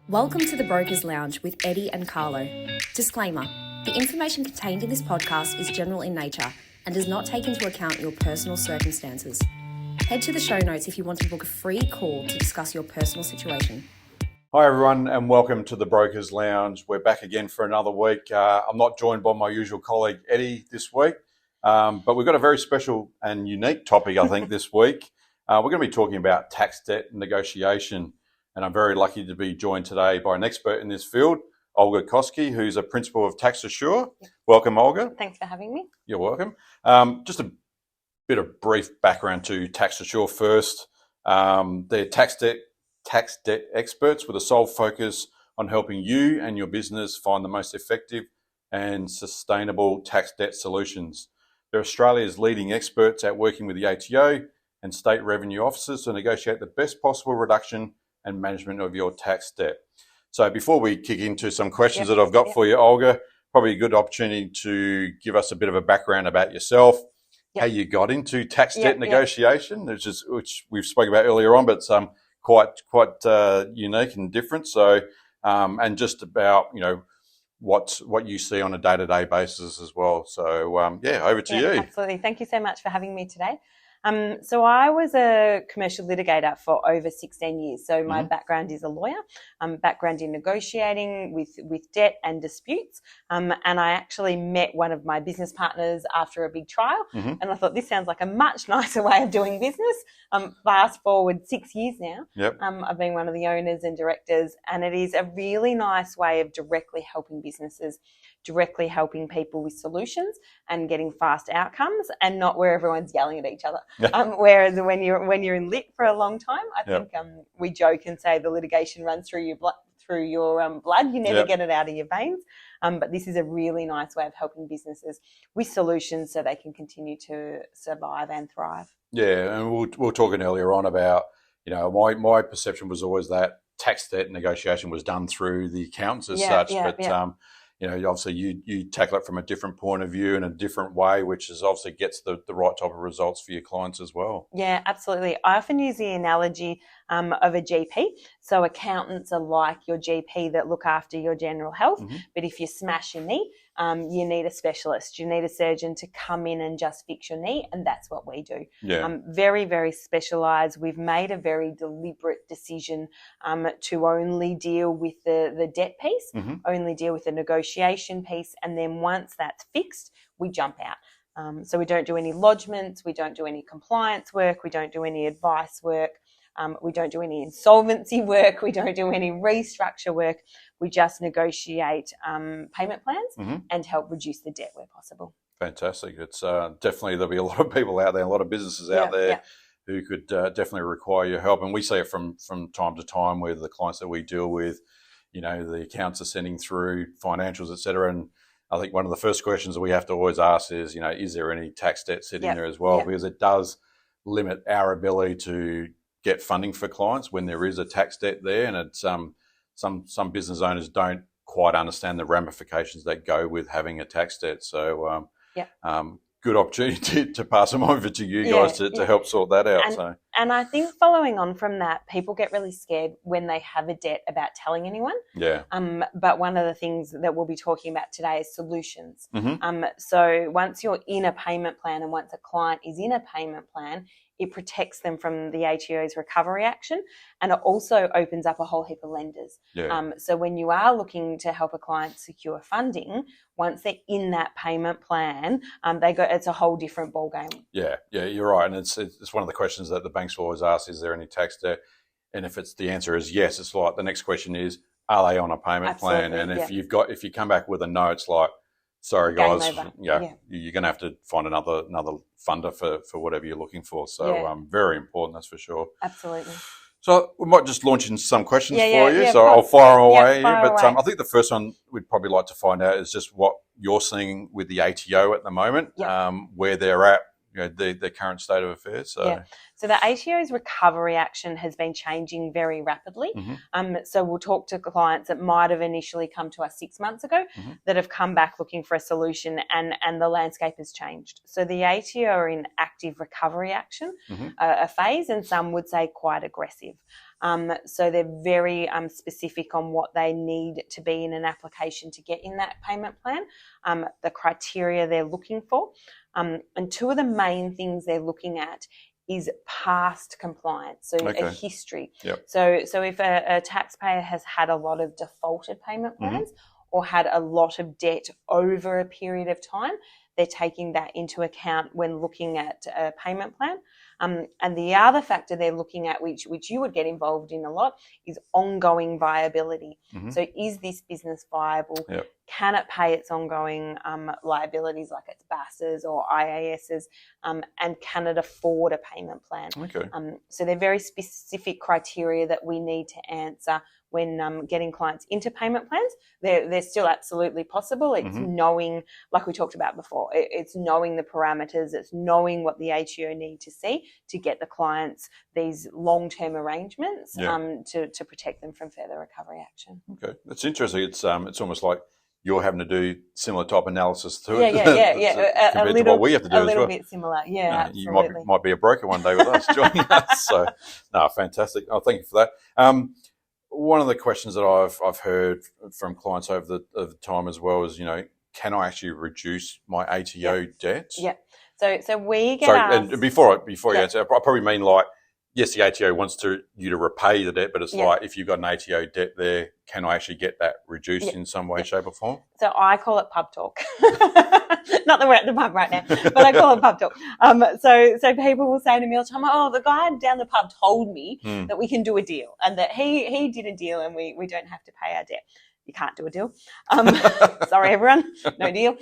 Welcome to the Brokers Lounge with Eddie and Carlo. Disclaimer, the information contained in this podcast is general in nature and does not take into account your personal circumstances. Head to the show notes if you want to book a free call to discuss your personal situation. Hi everyone and welcome to the Brokers Lounge. We're back again for another week. I'm not joined by my usual colleague Eddie this week, but we've got a very special and unique topic I think this week. We're going to be talking about tax debt negotiation, and I'm very lucky to be joined today by an expert in this field, Olga Koskie, who's a principal of Tax Assure. Welcome, Olga. Thanks for having me. You're welcome. Just a bit of brief background to Tax Assure first. They're tax debt experts with a sole focus on helping you and your business find the most effective and sustainable tax debt solutions. They're Australia's leading experts at working with the ATO and state revenue officers to negotiate the best possible reduction and management of your tax debt. So before we kick into some questions that I've got for you, Olga, probably a good opportunity to give us a bit of a background about yourself, how you got into tax debt negotiation, which we've spoken about earlier on, but quite unique and different. So, and just about, what you see on a day-to-day basis as well. So, over to you. Absolutely. Thank you so much for having me today. So I was a commercial litigator for over 16 years. So my background is a lawyer, background in negotiating with debt and disputes. And I actually met one of my business partners after a big trial. And I thought, this sounds like a much nicer way of doing business. Fast forward 6 years now. I've been one of the owners and directors, and it is a really nice way of directly helping businesses, directly helping people with solutions and getting fast outcomes, and not where everyone's yelling at each other. Whereas when you're in lit for a long time, I think we joke and say the litigation runs through your blood. You never get it out of your veins. But this is a really nice way of helping businesses with solutions so they can continue to survive and thrive. Yeah, and we were talking earlier on about, my perception was always that tax debt negotiation was done through the accountants as such, obviously you tackle it from a different point of view in a different way, which is obviously gets the right type of results for your clients as well. Yeah, absolutely. I often use the analogy of a GP. So accountants are like your GP that look after your general health. But if you smash your knee, you need a specialist. You need a surgeon to come in and just fix your knee, and that's what we do. Very, very specialised. We've made a very deliberate decision to only deal with the debt piece, only deal with the negotiation piece, and then once that's fixed, we jump out. So we don't do any lodgements, we don't do any compliance work, we don't do any advice work. We don't do any insolvency work. We don't do any restructure work. We just negotiate payment plans and help reduce the debt where possible. Fantastic. It's definitely, there'll be a lot of people out there, a lot of businesses out there who could definitely require your help. And we see it from time to time with the clients that we deal with. The accounts are sending through financials, et cetera. And I think one of the first questions that we have to always ask is there any tax debt sitting there as well? Because it does limit our ability to get funding for clients when there is a tax debt there, and it's some business owners don't quite understand the ramifications that go with having a tax debt. So good opportunity to pass them over to you guys to help sort that out. And I think following on from that, people get really scared when they have a debt about telling anyone. But one of the things that we'll be talking about today is solutions. So once you're in a payment plan and once a client is in a payment plan, it protects them from the ATO's recovery action, and it also opens up a whole heap of lenders. So when you are looking to help a client secure funding, once they're in that payment plan, it's a whole different ballgame. Yeah, you're right. And it's one of the questions that the banks will always ask, is there any tax debt? And if the answer is yes, it's like the next question is, are they on a payment plan? And if you come back with a no, it's like, sorry guys, you're going to have to find another funder for whatever you're looking for. So very important, that's for sure. Absolutely. So we might just launch in some questions for you. So I'll fire away. I think the first one we'd probably like to find out is just what you're seeing with the ATO at the moment, where they're at, the current state of affairs. So the ATO's recovery action has been changing very rapidly. So we'll talk to clients that might have initially come to us 6 months ago that have come back looking for a solution, and the landscape has changed. So the ATO are in active recovery action, a phase, and some would say quite aggressive. So they're very specific on what they need to be in an application to get in that payment plan, the criteria they're looking for. And two of the main things they're looking at is past compliance, so a history. Yep. So if a taxpayer has had a lot of defaulted payment plans or had a lot of debt over a period of time, they're taking that into account when looking at a payment plan. And the other factor they're looking at, which you would get involved in a lot, is ongoing viability. So is this business viable? Yep. Can it pay its ongoing liabilities like its BASs or IASs? And can it afford a payment plan? Okay. So they're very specific criteria that we need to answer when getting clients into payment plans. They're still absolutely possible. It's knowing, like we talked about before, it's knowing the parameters, it's knowing what the ATO need to see to get the clients these long-term arrangements to protect them from further recovery action. Okay, that's interesting. It's almost like you're having to do similar type analysis to it. Yeah. Compared to what we have to do as well. A little bit similar, absolutely. You might be a broker one day with us joining us. So, no, fantastic. Oh, thank you for that. One of the questions that I've heard from clients over the time as well is, can I actually reduce my ATO debt? Yeah. So we get asked. And before you answer, I probably mean like, yes, the ATO wants you to repay the debt, but it's like if you've got an ATO debt there, can I actually get that reduced in some way, shape or form? So I call it pub talk. Not that we're at the pub right now, but I call it pub talk. So people will say to me all the time, oh, the guy down the pub told me that we can do a deal and that he did a deal and we don't have to pay our debt. You can't do a deal. Sorry, everyone, no deal.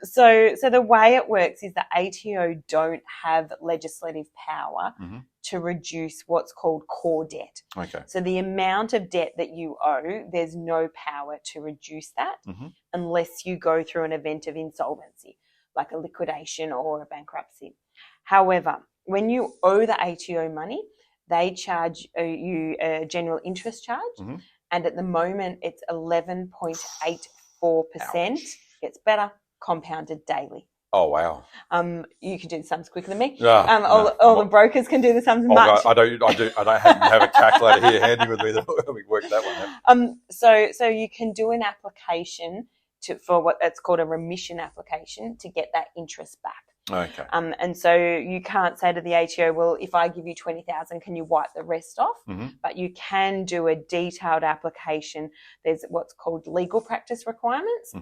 So the way it works is the ATO don't have legislative power to reduce what's called core debt. Okay. So the amount of debt that you owe, there's no power to reduce that unless you go through an event of insolvency, like a liquidation or a bankruptcy. However, when you owe the ATO money, they charge you a general interest charge. And at the moment, it's 11.84%. It's better, compounded daily. Oh, wow. You can do the sums quicker than me. All the brokers can do the sums much. I don't have a calculator here handy with me that we work that one out. So you can do an application for what it's called a remission application to get that interest back. Okay. And so you can't say to the ATO, well, if I give you 20,000, can you wipe the rest off? But you can do a detailed application. There's what's called legal practice requirements,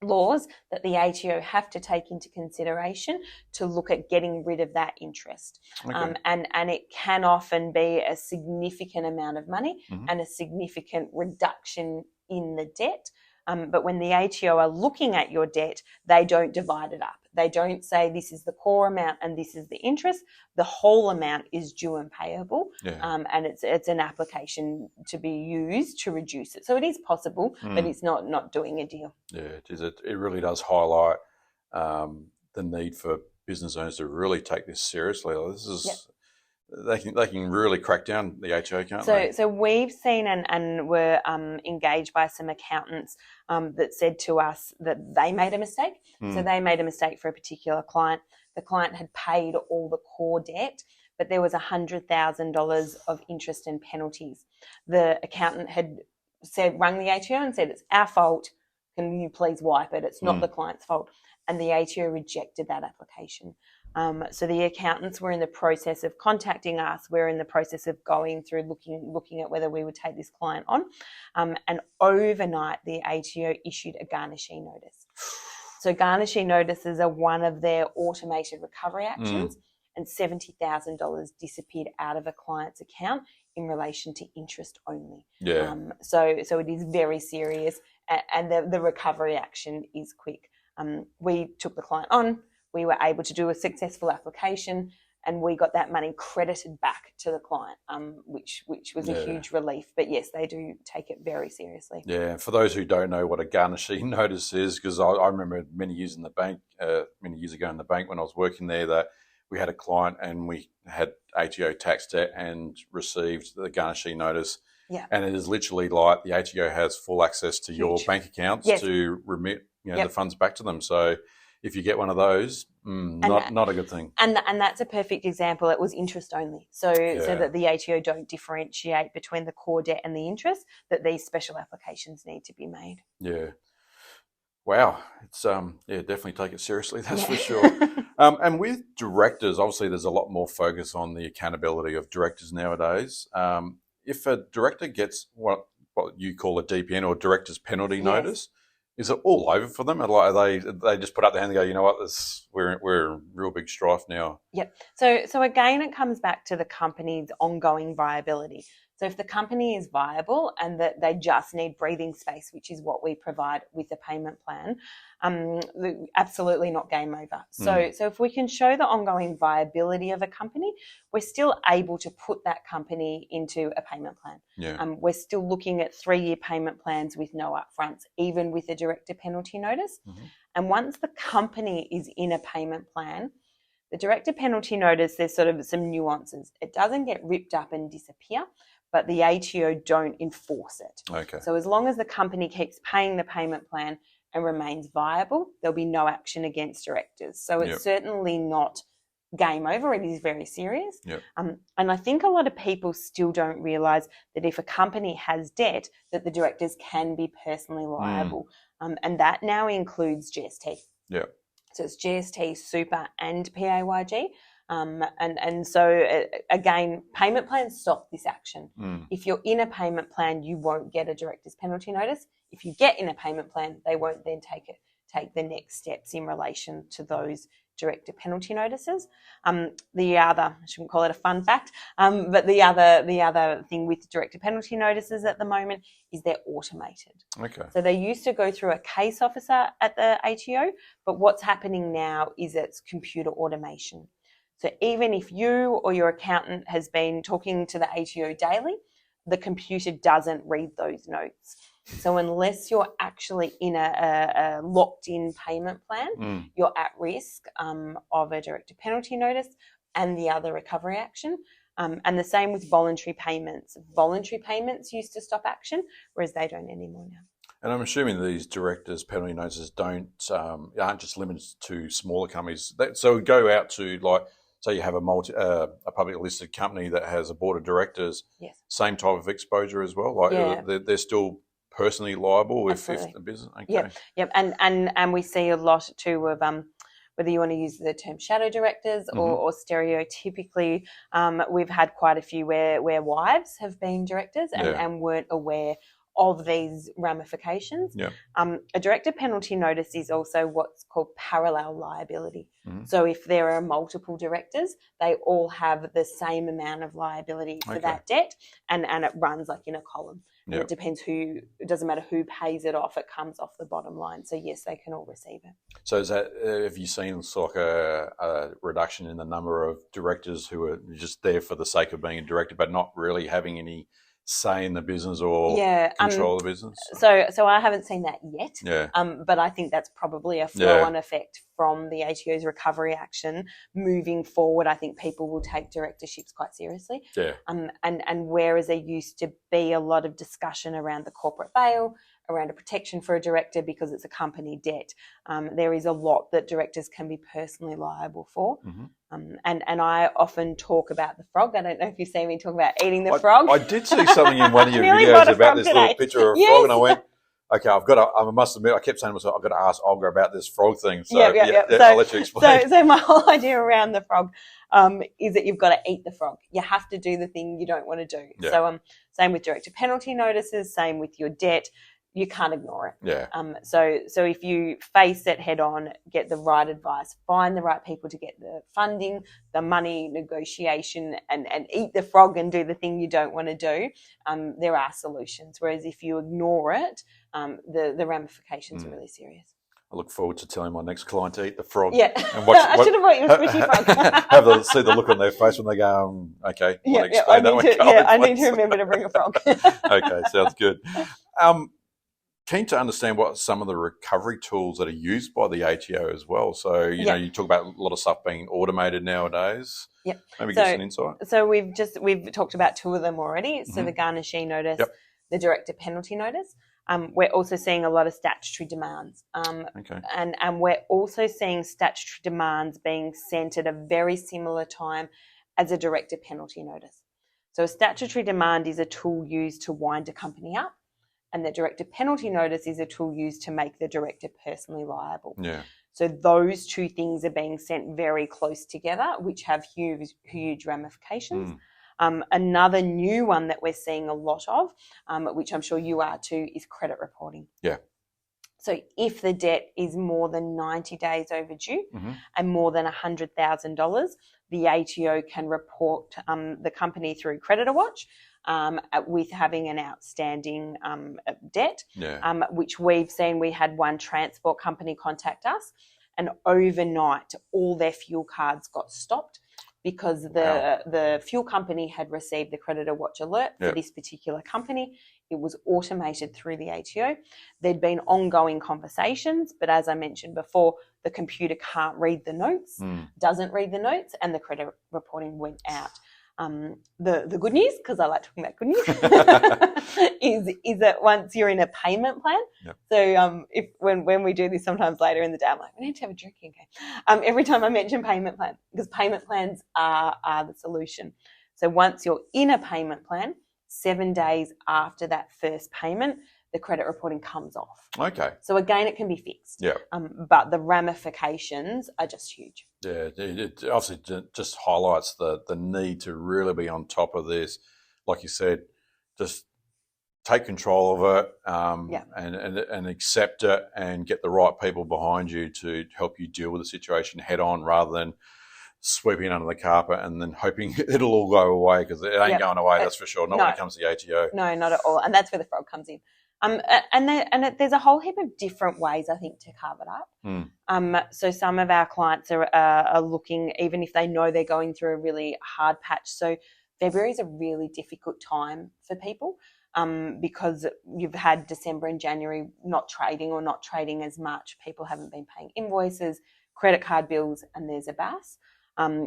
laws that the ATO have to take into consideration to look at getting rid of that interest. Okay. And it can often be a significant amount of money and a significant reduction in the debt. But when the ATO are looking at your debt, they don't divide it up. They don't say this is the core amount and this is the interest. The whole amount is due and payable, and it's an application to be used to reduce it. So it is possible, but it's not doing a deal. Yeah, it is. It really does highlight the need for business owners to really take this seriously. This is they can really crack down the ATO, can't they? So we've seen and were engaged by some accountants that said to us that they made a mistake. So they made a mistake for a particular client. The client had paid all the core debt, but there was $100,000 of interest and penalties. The accountant had rung the ATO and said, it's our fault. Can you please wipe it? It's not the client's fault. And the ATO rejected that application. So the accountants were in the process of contacting us. We're in the process of going through looking at whether we would take this client on. And overnight, the ATO issued a garnishee notice. So garnishee notices are one of their automated recovery actions, and $70,000 disappeared out of a client's account in relation to interest only. Yeah. So it is very serious, and the recovery action is quick. We took the client on. We were able to do a successful application, and we got that money credited back to the client, which was a huge relief. But yes, they do take it very seriously. Yeah, for those who don't know what a garnishee notice is, because I remember many years ago in the bank when I was working there, that we had a client and we had ATO tax debt and received the garnishee notice. Yeah. And it is literally like the ATO has full access to your bank accounts to remit the funds back to them. So if you get one of those, Not a good thing. And that's a perfect example. It was interest only. So that the ATO don't differentiate between the core debt and the interest, that these special applications need to be made. Yeah. Wow. It's definitely take it seriously, that's for sure. And with directors, obviously there's a lot more focus on the accountability of directors nowadays. If a director gets what you call a DPN or director's penalty notice, is it all over for them? Are they just put up their hand and go, you know what, we're in real big strife now? Yep. So again, it comes back to the company's ongoing viability. So if the company is viable and that they just need breathing space, which is what we provide with the payment plan, absolutely not game over. So if we can show the ongoing viability of a company, we're still able to put that company into a payment plan. Yeah. We're still looking at 3-year payment plans with no upfronts, even with a director penalty notice. Mm-hmm. And once the company is in a payment plan, the director penalty notice, there's sort of some nuances. It doesn't get ripped up and disappear, but the ATO don't enforce it. Okay. So as long as the company keeps paying the payment plan and remains viable, there'll be no action against directors. So it's certainly not game over. It is very serious. Yep. And I think a lot of people still don't realise that if a company has debt, that the directors can be personally liable. And that now includes GST. Yeah. So it's GST, super and PAYG. And so, again, payment plans stop this action. If you're in a payment plan, you won't get a director's penalty notice. If you get in a payment plan, they won't then take the next steps in relation to those director penalty notices. The other, I shouldn't call it a fun fact, but the other thing with director penalty notices at the moment is they're automated. Okay. So they used to go through a case officer at the ATO, but what's happening now is it's computer automation. So even if you or your accountant has been talking to the ATO daily, the computer doesn't read those notes. So unless you're actually in a locked-in payment plan, you're at risk of a director penalty notice and the other recovery action. And the same with voluntary payments. Voluntary payments used to stop action, whereas they don't anymore now. And I'm assuming these directors' penalty notices aren't just limited to smaller companies. So go out to, like, say you have a public listed company that has a board of directors. Yes. Same Same type of exposure as well. Like they're still personally liable if the business. Okay. Yep. And we see a lot too of whether you want to use the term shadow directors or stereotypically, we've had quite a few where wives have been directors and weren't aware of these ramifications. Yeah. A director penalty notice is also what's called parallel liability. So if there are multiple directors, they all have the same amount of liability for that debt, and it runs like in a column. And it depends it doesn't matter who pays it off, it comes off the bottom line. So yes, they can all receive it. So is that, have you seen like a reduction in the number of directors who are just there for the sake of being a director but not really having any say in the business or control the business? So I haven't seen that yet. Yeah. But I think that's probably a flow-on effect from the ATO's recovery action moving forward. I think people will take directorships quite seriously. Yeah. And whereas there used to be a lot of discussion around the corporate bail, around a protection for a director because it's a company debt, there is a lot that directors can be personally liable for. And I often talk about the frog. I don't know if you see me talk about eating the frog. I did see something in one of your videos about this little picture of a frog, and I went, okay, I must admit, I kept saying to myself, I've got to ask Olga about this frog thing. So, I'll let you explain. So my whole idea around the frog is that you've got to eat the frog. You have to do the thing you don't want to do. Yeah. So same with director penalty notices, same with your debt. You can't ignore it. Yeah. So if you face it head on, get the right advice, find the right people to get the funding, the money, negotiation, and eat the frog and do the thing you don't want to do, there are solutions. Whereas if you ignore it, the ramifications are really serious. I look forward to telling my next client to eat the frog. Yeah. And watch, I should have brought you a squishy frog. see the look on their face when they go, okay, I need to remember to bring a frog. Okay, sounds good. Keen to understand what some of the recovery tools that are used by the ATO as well. So, you know, you talk about a lot of stuff being automated nowadays. Yep. Maybe give us an insight. So we've talked about two of them already. So the garnishee notice, the director penalty notice. We're also seeing a lot of statutory demands. Okay. And we're also seeing statutory demands being sent at a very similar time as a director penalty notice. So a statutory demand is a tool used to wind a company up, and the director penalty notice is a tool used to make the director personally liable. Yeah. So those two things are being sent very close together, which have huge ramifications. Another new one that we're seeing a lot of, which I'm sure you are too, is credit reporting. Yeah. So if the debt is more than 90 days overdue and more than $100,000, the ATO can report the company through Creditor Watch with having an outstanding debt, which we've seen. We had one transport company contact us, and overnight all their fuel cards got stopped because the fuel company had received the Creditor Watch alert for this particular company. It was automated through the ATO. There'd been ongoing conversations, but as I mentioned before, the computer can't read the notes, doesn't read the notes, and the credit reporting went out. The good news, because I like talking about good news, is that once you're in a payment plan, so when we do this sometimes later in the day, I'm like, we need to have a drinking game. Every time I mention payment plan, because payment plans are the solution. So once you're in a payment plan, 7 days after that first payment, the credit reporting comes off. Okay. So again, it can be fixed. Yeah. But the ramifications are just huge. Yeah, it obviously just highlights the need to really be on top of this. Like you said, just take control of it and accept it and get the right people behind you to help you deal with the situation head on rather than sweeping it under the carpet and then hoping it'll all go away, because it ain't going away, that's for sure. Not when it comes to the ATO. No, not at all. And that's where the frog comes in. There's a whole heap of different ways, I think, to carve it up. So some of our clients are looking, even if they know they're going through a really hard patch. So February is a really difficult time for people because you've had December and January not trading as much. People haven't been paying invoices, credit card bills, and there's a BAS.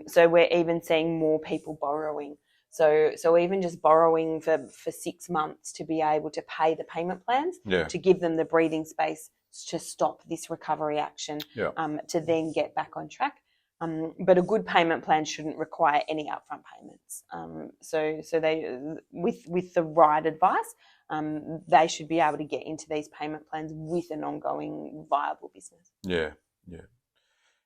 So we're even seeing more people borrowing. So even just borrowing for 6 months to be able to pay the payment plans, to give them the breathing space to stop this recovery action, to then get back on track. But a good payment plan shouldn't require any upfront payments. So they, with the right advice, they should be able to get into these payment plans with an ongoing viable business. Yeah.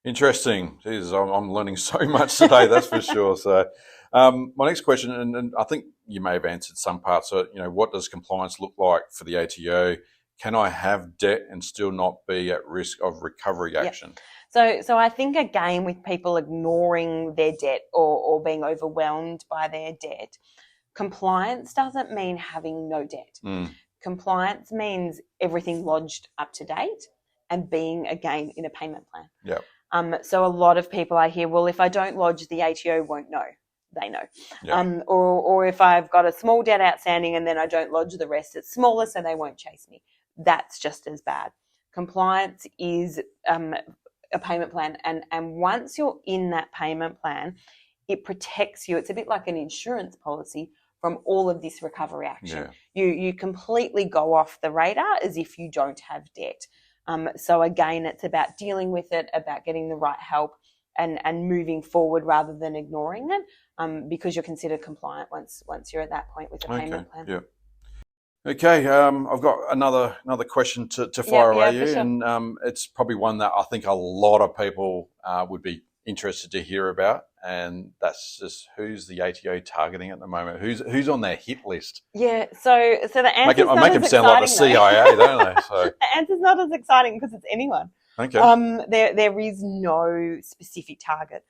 Interesting. Jeez, I'm learning so much today, that's for sure. So my next question, and I think you may have answered some parts of it, what does compliance look like for the ATO? Can I have debt and still not be at risk of recovery action? So I think, again, with people ignoring their debt or being overwhelmed by their debt, compliance doesn't mean having no debt. Compliance means everything lodged up to date and being, again, in a payment plan. So a lot of people I hear, well, if I don't lodge, the ATO won't know. They know. Or if I've got a small debt outstanding and then I don't lodge the rest, it's smaller, so they won't chase me. That's just as bad. Compliance is a payment plan, and once you're in that payment plan, it protects you. It's a bit like an insurance policy from all of this recovery action. You completely go off the radar as if you don't have debt. So again, it's about dealing with it, about getting the right help and moving forward rather than ignoring it, because you're considered compliant once you're at that point with the payment plan. Okay, I've got another question to fire away you, sure. And it's probably one that I think a lot of people would be interested to hear about, and that's just who's the ATO targeting at the moment? Who's on their hit list? So the answer's not make as them sound like the CIA, don't they? So the answer's not as exciting because it's anyone. Okay. There is no specific target.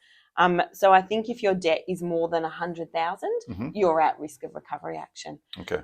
So I think if your debt is more than 100,000, you're at risk of recovery action. Okay.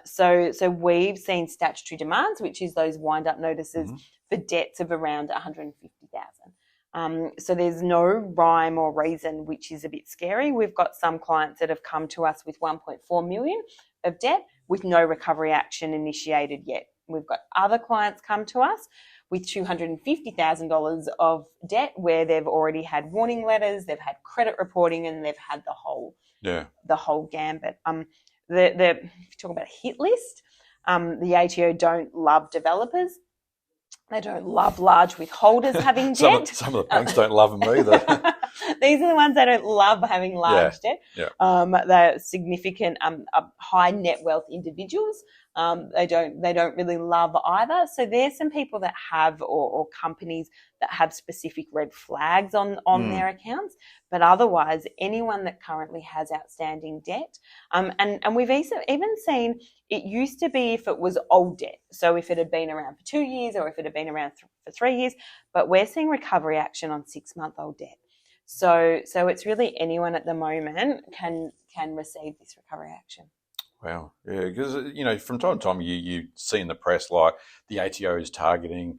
So we've seen statutory demands, which is those wind-up notices for debts of around 150,000. So there's no rhyme or reason, which is a bit scary. We've got some clients that have come to us with 1.4 million of debt with no recovery action initiated yet. We've got other clients come to us with $250,000 of debt where they've already had warning letters, they've had credit reporting, and they've had the whole gambit. If you talk about a hit list, The ATO don't love developers. They don't love large withholders having debt. Some of the banks don't love them either. These are the ones that don't love having large debt. Yeah. They're significant, high net wealth individuals. They don't really love either. So there's some people that have or companies that have specific red flags on their accounts. But otherwise, anyone that currently has outstanding debt, and we've even seen it used to be if it was old debt. So if it had been around for 2 years or if it had been around for 3 years, but we're seeing recovery action on 6-month-old debt. So it's really anyone at the moment can receive this recovery action. Wow, yeah, because from time to time you see in the press like the ATO is targeting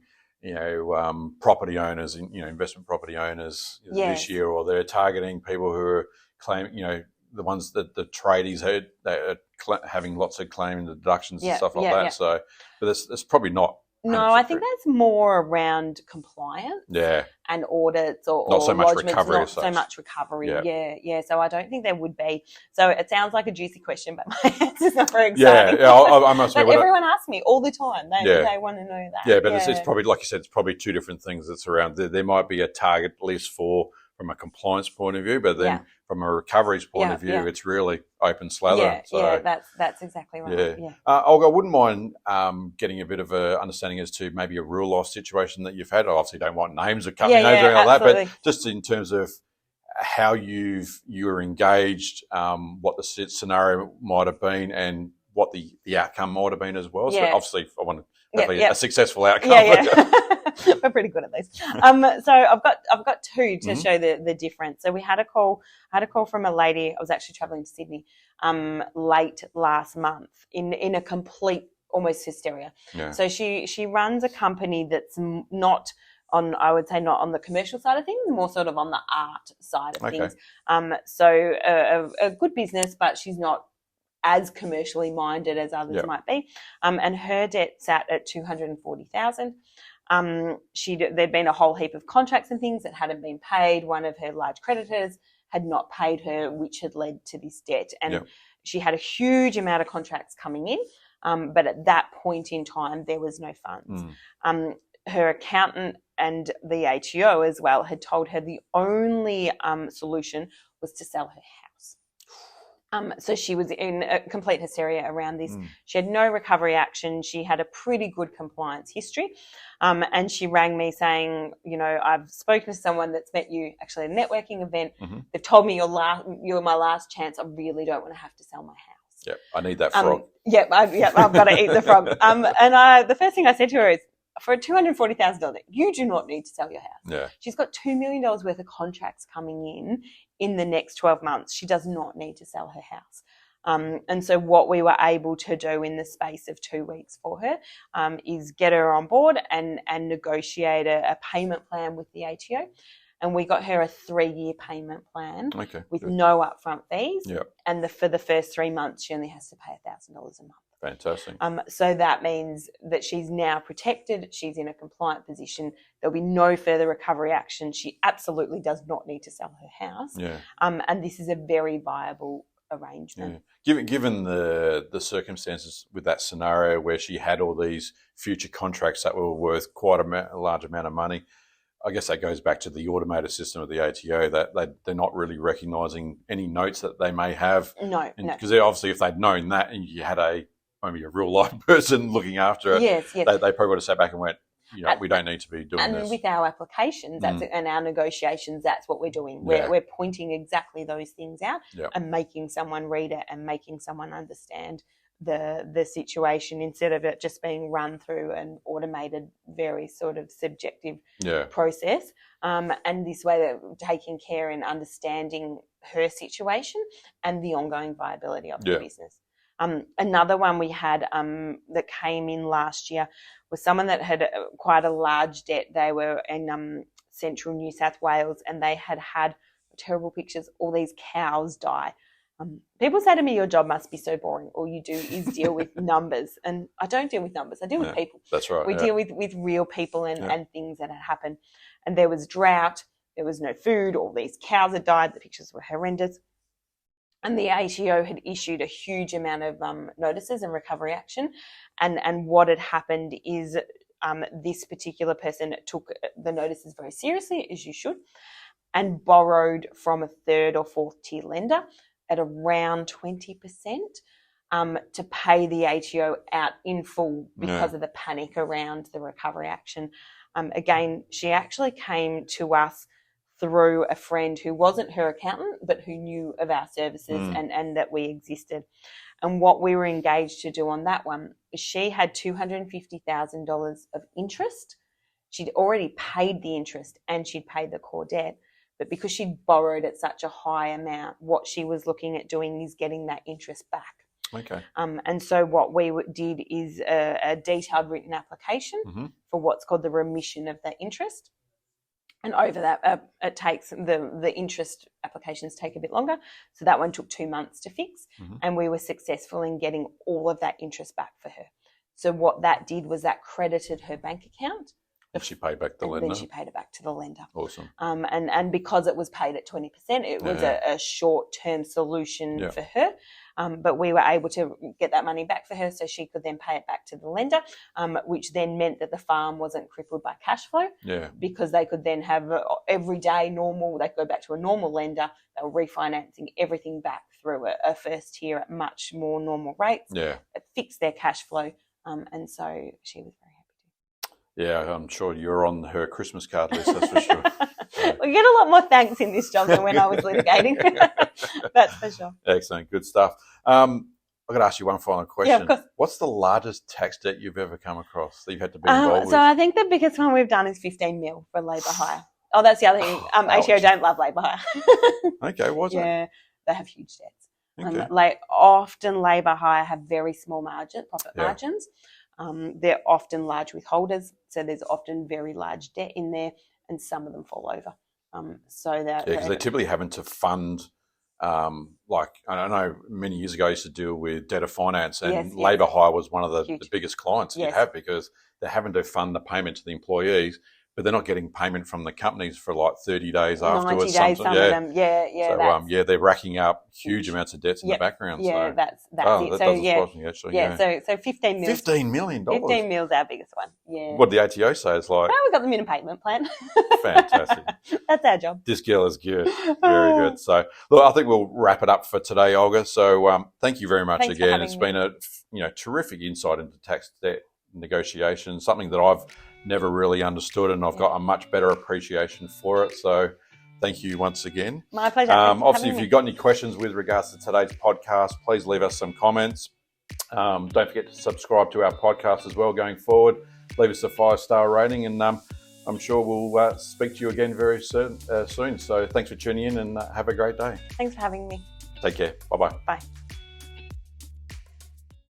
property owners, investment property owners this year, or they're targeting people who are claiming, the ones that the tradies that are having lots of claim deductions and stuff like that. Yeah. So, but it's probably not. No, I think that's more around compliance and audits or not so much recovery. Not so much recovery. Yeah. So I don't think there would be. So it sounds like a juicy question, but my answer's not very exciting. Yeah, I must admit. But everyone asks me all the time. They want to know that. Yeah, but it's probably, like you said, it's probably two different things that's around. There might be a target list from a compliance point of view, but then from a recoveries point of view, it's really open slather. That's exactly right. Yeah. Olga, I wouldn't mind getting a bit of a understanding as to maybe a real life situation that you've had. I obviously don't want names or company names or anything like that, but just in terms of how you were engaged, what the scenario might have been, and what the outcome might have been as well. So obviously, I want a successful outcome. We're pretty good at these. So I've got two to show the difference. So we had a call. I had a call from a lady. I was actually traveling to Sydney late last month in a complete almost hysteria. Yeah. So she runs a company that's not on, I would say, not on the commercial side of things, more sort of on the art side of things. So a good business, but she's not as commercially minded as others might be. And her debt sat at $240,000. There'd been a whole heap of contracts and things that hadn't been paid. One of her large creditors had not paid her, which had led to this debt. And she had a huge amount of contracts coming in, but at that point in time, there was no funds. Her accountant and the ATO as well had told her the only solution was to sell her house. So she was in a complete hysteria around this. She had no recovery action. She had a pretty good compliance history. And she rang me saying, I've spoken to someone that's met you actually at a networking event. They've told me you're my last chance. I really don't want to have to sell my house. Yep, I need that frog. I've got to eat the frog. And the first thing I said to her is, for $240,000, you do not need to sell your house. Yeah. She's got $2 million worth of contracts coming in the next 12 months. She does not need to sell her house. And so what we were able to do in the space of 2 weeks for her is get her on board and negotiate a payment plan with the ATO. And we got her a 3-year payment plan with no upfront fees. Yep. And for the first 3 months, she only has to pay $1,000 a month. Fantastic. So that means that she's now protected. She's in a compliant position. There'll be no further recovery action. She absolutely does not need to sell her house. Yeah. And this is a very viable arrangement. Yeah. Given the circumstances with that scenario where she had all these future contracts that were worth quite a large amount of money, I guess that goes back to the automated system of the ATO that they're not really recognising any notes that they may have. No. Because obviously if they'd known that and you had maybe a real life person looking after it, they probably would have sat back and went, we don't need to be doing this. And with our applications and our negotiations, that's what we're doing. We're pointing exactly those things out and making someone read it and making someone understand the situation instead of it just being run through an automated, very sort of subjective process. And this way that we're taking care and understanding her situation and the ongoing viability of the business. Another one we had that came in last year was someone that had quite a large debt. They were in central New South Wales and they had terrible pictures, all these cows die. People say to me, your job must be so boring. All you do is deal with numbers. And I don't deal with numbers. I deal with people. That's right. We deal with real people and things that had happened. And there was drought. There was no food. All these cows had died. The pictures were horrendous. And the ATO had issued a huge amount of notices and recovery action. And what had happened is this particular person took the notices very seriously, as you should, and borrowed from a third or fourth tier lender at around 20% to pay the ATO out in full because of the panic around the recovery action. Again, she actually came to us through a friend who wasn't her accountant, but who knew of our services and that we existed. And what we were engaged to do on that one is she had $250,000 of interest. She'd already paid the interest and she'd paid the core debt. But because she'd borrowed at such a high amount, what she was looking at doing is getting that interest back. Okay. And so what we did is a detailed written application for what's called the remission of that interest. And over that, it takes the interest applications take a bit longer. So that one took 2 months to fix, and we were successful in getting all of that interest back for her. So what that did was that credited her bank account. And she paid back the lender. Then she paid it back to the lender. Awesome. And because it was paid at 20%, it was a short-term solution for her. But we were able to get that money back for her so she could then pay it back to the lender, which then meant that the farm wasn't crippled by cash flow because they could then have everyday normal, they could go back to a normal lender, they were refinancing everything back through a first tier at much more normal rates. Yeah. It fixed their cash flow, and so she was very happy. Yeah, I'm sure you're on her Christmas card list, that's for sure. So. We get a lot more thanks in this job than when I was litigating. That's for sure. Excellent, good stuff. I've got to ask you one final question. Yeah, of course. What's the largest tax debt you've ever come across that you've had to be involved with? So I think the biggest one we've done is 15 mil for labour hire. Oh, that's the other thing. ATO don't love labour hire. Okay, what's it? Yeah, they have huge debts. Okay. Often labour hire have very small profit margins. They're often large withholders, so there's often very large debt in there, and some of them fall over. Because they're typically having to fund, like I don't know, many years ago I used to deal with debtor finance, and labour hire was one of the biggest clients you have because they're having to fund the payment to the employees, but they're not getting payment from the companies for like 30 days afterwards. 90 days, some of them. So they're racking up huge amounts of debts in the background. Yeah, so. that's it. That So doesn't surprise me, actually. So 15 mil. $15 million? 15 mil is our biggest one. Yeah. What did the ATO say? It's like... Well, we've got them in a payment plan. Fantastic. That's our job. This girl is good. Very good. So, look, I think we'll wrap it up for today, Olga. So, thank you very much. Thanks again. It's been a terrific insight into tax debt negotiations, something that I've never really understood, and I've got a much better appreciation for it. So, thank you once again. My pleasure. Obviously, if you've got any questions with regards to today's podcast, please leave us some comments. Don't forget to subscribe to our podcast as well going forward. Leave us a 5-star rating, and I'm sure we'll speak to you again very soon. So thanks for tuning in, and have a great day. Thanks for having me. Take care. Bye-bye. Bye.